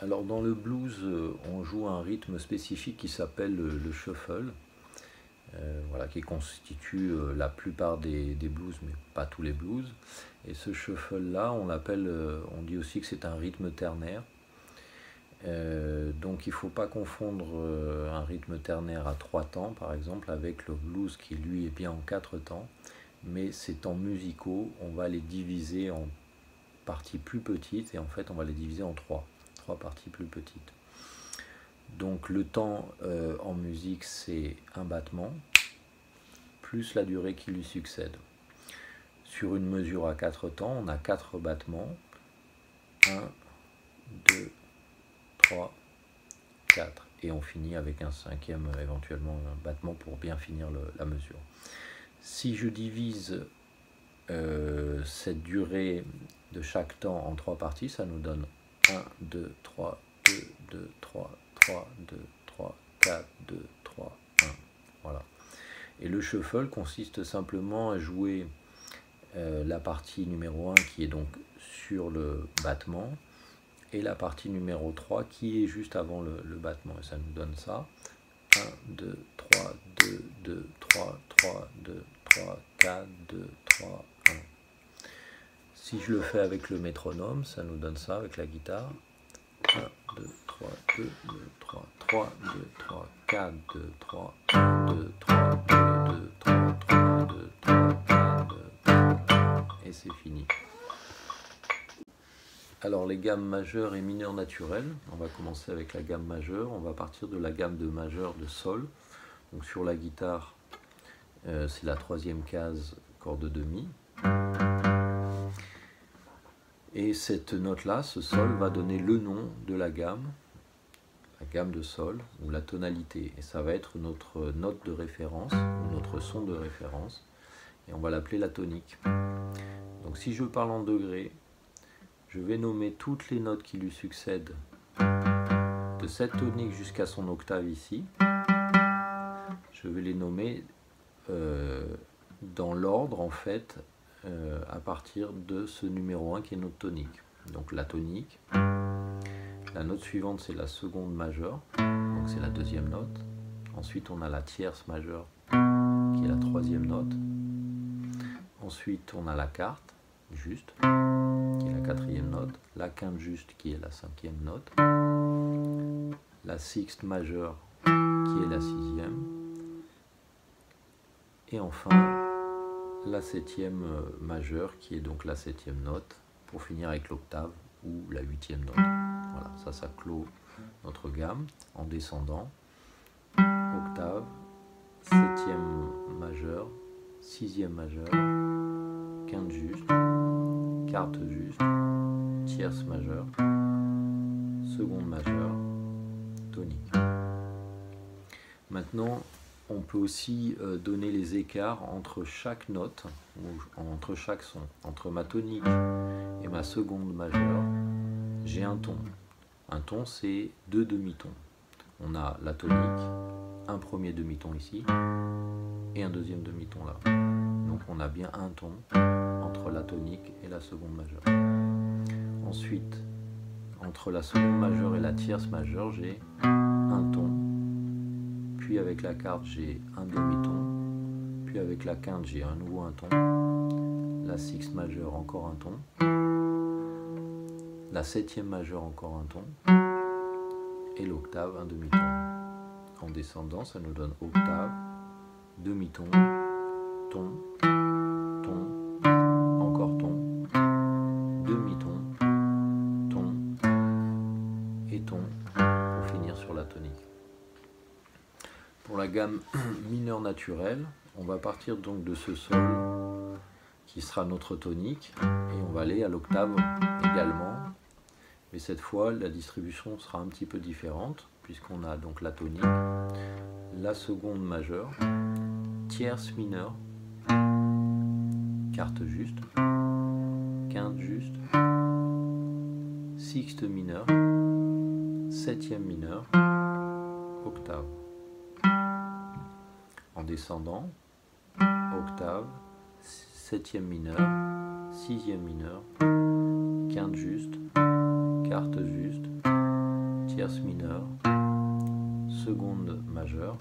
Alors dans le blues, on joue un rythme spécifique qui s'appelle le shuffle, voilà, qui constitue la plupart des blues, mais pas tous les blues. Et ce shuffle-là, on l'appelle, on dit aussi que c'est un rythme ternaire. Donc il ne faut pas confondre un rythme ternaire à 3 temps, par exemple, avec le blues qui lui est bien en 4 temps. Mais ces temps musicaux, on va les diviser en parties plus petites et en fait on va les diviser en trois parties plus petites. Donc le temps en musique, c'est un battement plus la durée qui lui succède. Sur une mesure à 4 temps, on a 4 battements. 1, 2, 3, 4. Et on finit avec un cinquième, éventuellement un battement pour bien finir la mesure. Si je divise cette durée de chaque temps en 3 parties, ça nous donne 1, 2, 3, 2, 2, 3, 3, 2, 3, 4, 2, 3, 1. Voilà. Et le shuffle consiste simplement à jouer la partie numéro 1 qui est donc sur le battement et la partie numéro 3 qui est juste avant le battement. Et ça nous donne ça. 1, 2, 3, 2, 2, 3, 3, 2, 3, 4, 2, 3, 1. Si je le fais avec le métronome, ça nous donne ça avec la guitare. 1, 2, 3, 2, 2, 3, 3, 2, 3, 4, 2, 3, 1, 2, 3, 2, 2, 3, 3, 2, 3, 4, 2, 3, et c'est fini. Alors les gammes majeures et mineures naturelles, on va commencer avec la gamme majeure, on va partir de la gamme de majeur de sol. Donc sur la guitare, c'est la 3e case, corde de mi. Et cette note-là, ce sol, va donner le nom de la gamme de sol, ou la tonalité. Et ça va être notre note de référence, ou notre son de référence. Et on va l'appeler la tonique. Donc si je parle en degrés, je vais nommer toutes les notes qui lui succèdent de cette tonique jusqu'à son octave ici. Je vais les nommer dans l'ordre en fait à partir de ce numéro 1 qui est notre tonique. Donc la tonique, la note suivante c'est la seconde majeure, donc c'est la 2e note. Ensuite on a la tierce majeure qui est la 3e note. Ensuite on a la quarte juste qui est la 4e note, la quinte juste qui est la 5e note, la sixte majeure qui est la 6e, et enfin la 7e majeure qui est donc la 7e note, pour finir avec l'octave ou la 8e note. Voilà, ça clôt notre gamme en descendant. Octave, 7e majeure, 6e majeure, quinte juste, quarte juste, tierce majeure, seconde majeure, tonique. Maintenant, on peut aussi donner les écarts entre chaque note, ou entre chaque son. Entre ma tonique et ma seconde majeure, j'ai un ton. Un ton, c'est 2 demi-tons. On a la tonique, un premier demi-ton ici, et un deuxième demi-ton là. Donc on a bien un ton entre la tonique et la seconde majeure. Ensuite, entre la seconde majeure et la tierce majeure, j'ai un ton. Puis avec la quarte, j'ai un demi-ton. Puis avec la quinte, j'ai à nouveau un ton. La sixte majeure, encore un ton. La 7e majeure, encore un ton. Et l'octave, un demi-ton. En descendant, ça nous donne octave, demi-ton, ton, ton, encore ton, demi-ton, ton et ton, pour finir sur la tonique. Pour la gamme mineure naturelle, on va partir donc de ce sol qui sera notre tonique et on va aller à l'octave également, mais cette fois la distribution sera un petit peu différente puisqu'on a donc la tonique, la seconde majeure, tierce mineure, quarte juste, quinte juste, sixte mineure, 7e mineure, octave. En descendant, octave, 7e mineur, 6e mineur, quinte juste, quarte juste, tierce mineure, seconde majeure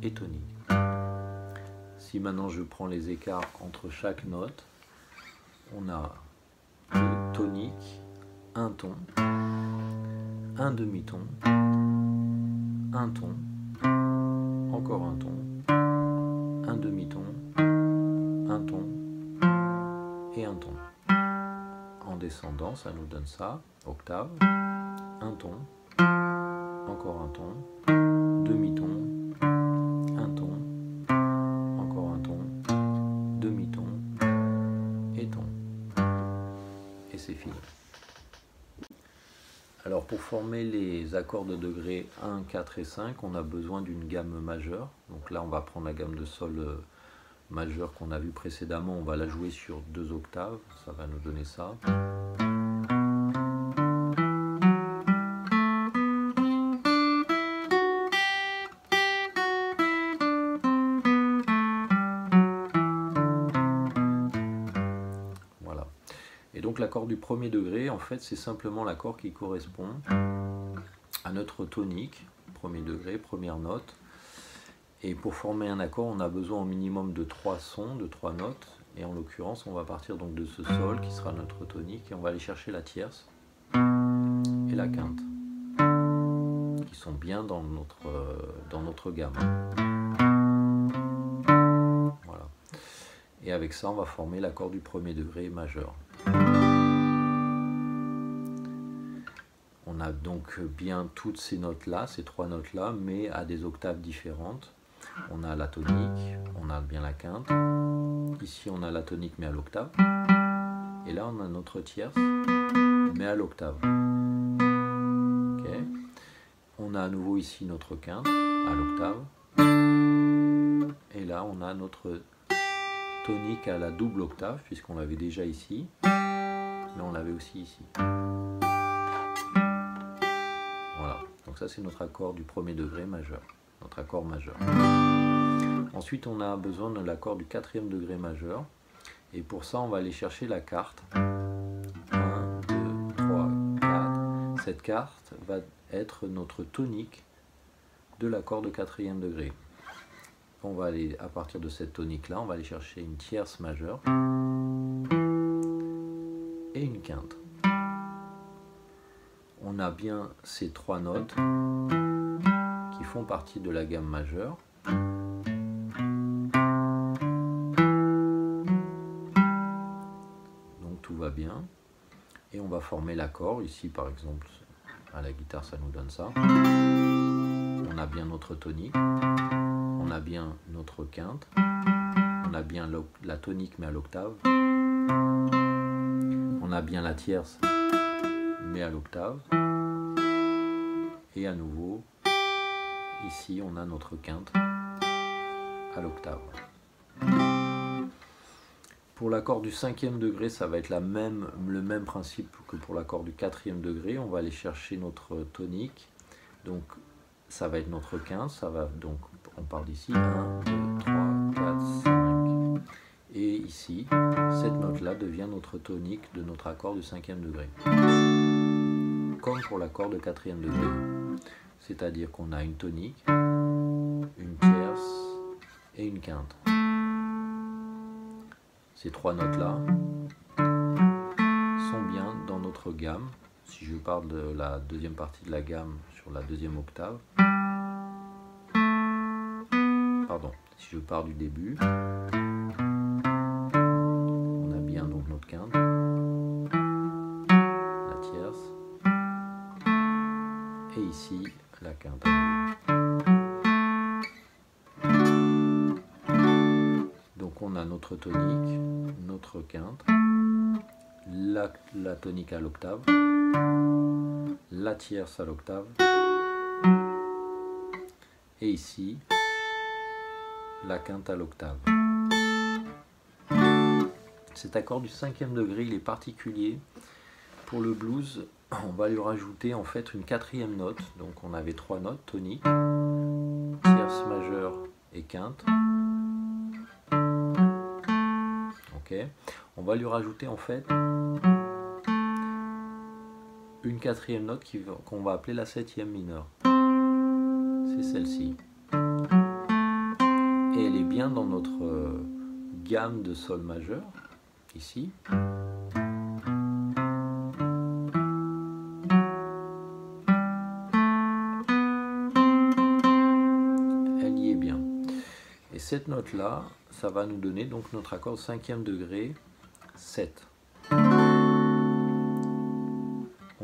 et tonique. Si maintenant je prends les écarts entre chaque note, on a le tonique, un ton, un demi-ton, un ton, encore un ton, un demi-ton, un ton et un ton. En descendant, ça nous donne ça, octave, un ton, encore un ton, demi-ton, un ton, encore un ton, demi-ton et ton. Et c'est fini. Alors pour former les accords de degré 1, 4 et 5, on a besoin d'une gamme majeure. Donc là on va prendre la gamme de sol majeure qu'on a vue précédemment, on va la jouer sur 2 octaves, ça va nous donner ça. Voilà. Et donc l'accord du premier degré, en fait, c'est simplement l'accord qui correspond à notre tonique, premier degré, première note. Et pour former un accord, on a besoin au minimum de 3 sons, de 3 notes. Et en l'occurrence, on va partir donc de ce sol qui sera notre tonique et on va aller chercher la tierce et la quinte, qui sont bien dans notre gamme. Voilà. Et avec ça, on va former l'accord du premier degré majeur. On a donc bien toutes ces notes-là, ces 3 notes-là, mais à des octaves différentes. On a la tonique, on a bien la quinte. Ici, on a la tonique, mais à l'octave. Et là, on a notre tierce, mais à l'octave. Okay. On a à nouveau ici notre quinte, à l'octave. Et là, on a notre tonique à la double octave, puisqu'on l'avait déjà ici, mais on l'avait aussi ici. Voilà, donc ça c'est notre accord du premier degré majeur, notre accord majeur. Ensuite on a besoin de l'accord du quatrième degré majeur, et pour ça on va aller chercher la carte. 1, 2, 3, 4. Cette carte va être notre tonique de l'accord de quatrième degré. On va aller, à partir de cette tonique là, on va aller chercher une tierce majeure et une quinte. On a bien ces 3 notes qui font partie de la gamme majeure. Donc tout va bien. Et on va former l'accord. Ici par exemple, à la guitare ça nous donne ça. On a bien notre tonique. On a bien notre quinte. On a bien la tonique mais à l'octave. On a bien la tierce mais à l'octave. Et à nouveau, ici on a notre quinte à l'octave. Pour l'accord du cinquième degré, ça va être le même principe que pour l'accord du quatrième degré. On va aller chercher notre tonique. Donc ça va être notre quinte. Ça va donc, on part d'ici. 1, 2, 3, 4, 5. Et ici, cette note-là devient notre tonique de notre accord du cinquième degré. Comme pour l'accord de quatrième degré. C'est-à-dire qu'on a une tonique, une tierce et une quinte. Ces 3 notes-là sont bien dans notre gamme. Si je parle de la deuxième partie de la gamme sur la deuxième octave, pardon, si je pars du début, on a bien donc notre quinte, la tierce, et ici la quinte. Donc on a notre tonique, notre quinte, la tonique à l'octave, la tierce à l'octave, et ici la quinte à l'octave. Cet accord du cinquième degré, il est particulier. Pour le blues, on va lui rajouter en fait une quatrième note. Donc on avait 3 notes, tonique, tierce majeure et quinte. Ok. On va lui rajouter en fait une quatrième note qu'on va appeler la septième mineure. C'est celle-ci. Et elle est bien dans notre gamme de sol majeur, ici. Elle y est bien. Et cette note-là, ça va nous donner donc notre accord 5e degré 7.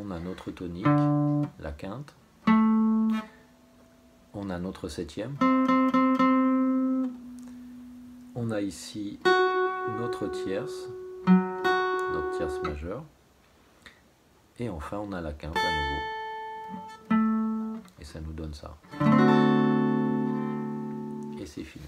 On a notre tonique, la quinte. On a notre septième. On a ici notre tierce majeure. Et enfin, on a la quinte à nouveau. Et ça nous donne ça. Et c'est fini.